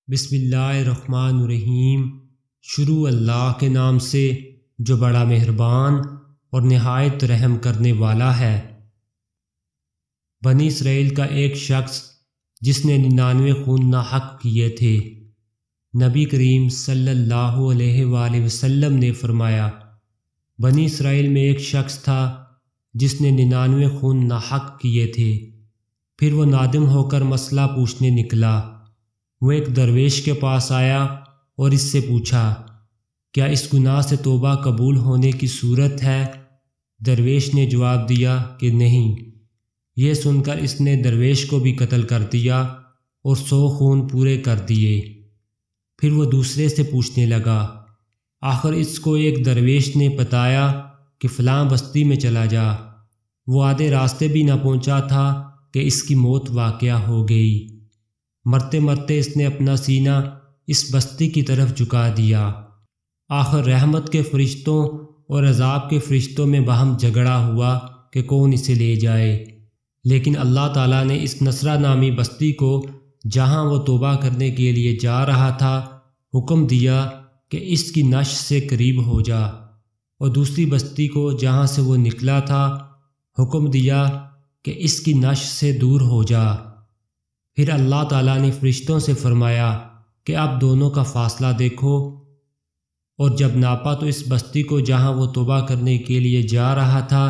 بسم اللہ الرحمن الرحیم۔ شروع اللہ کے نام سے جو بڑا مہربان اور نہایت رحم کرنے والا ہے۔ بنی اسرائیل کا ایک شخص جس نے 99 خون ناحق کیے تھے، نبی کریم صلی اللہ علیہ وآلہ وسلم نے فرمایا، بنی اسرائیل میں ایک شخص تھا جس نے 99 خون ناحق کیے تھے۔ پھر وہ نادم ہو کر مسئلہ پوچھنے نکلا۔ وہ ایک درویش کے پاس آیا اور اس سے پوچھا، کیا اس گناہ سے توبہ قبول ہونے کی صورت ہے؟ درویش نے جواب دیا کہ نہیں۔ یہ سن کر اس نے درویش کو بھی قتل کر دیا اور 100 خون پورے کر دیے۔ پھر وہ دوسرے سے پوچھنے لگا۔ آخر اس کو ایک درویش نے بتایا کہ فلاں بستی میں چلا جا۔ وہ آدھے راستے بھی نہ پہنچا تھا کہ اس کی موت واقع ہو گئی۔ مرتے مرتے اس نے اپنا سینہ اس بستی کی طرف جھکا دیا۔ آخر رحمت کے فرشتوں اور عذاب کے فرشتوں میں باہم جھگڑا ہوا کہ کون اسے لے جائے، لیکن اللہ تعالیٰ نے اس نصرہ نامی بستی کو، جہاں وہ توبہ کرنے کے لیے جا رہا تھا، حکم دیا کہ اس کی نشر سے قریب ہو جا، اور دوسری بستی کو جہاں سے وہ نکلا تھا حکم دیا کہ اس کی نشر سے دور ہو جا۔ پھر اللہ تعالیٰ نے فرشتوں سے فرمایا کہ اب دونوں کا فاصلہ دیکھو، اور جب ناپا تو اس بستی کو جہاں وہ توبہ کرنے کے لیے جا رہا تھا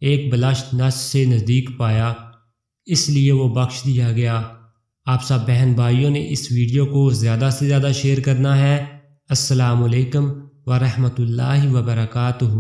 ایک بلشت نس سے نزدیک پایا، اس لیے وہ بخش دیا گیا۔ آپ سب بہن بھائیوں نے اس ویڈیو کو زیادہ سے زیادہ شیئر کرنا ہے۔ السلام علیکم ورحمۃ اللہ وبرکاتہ۔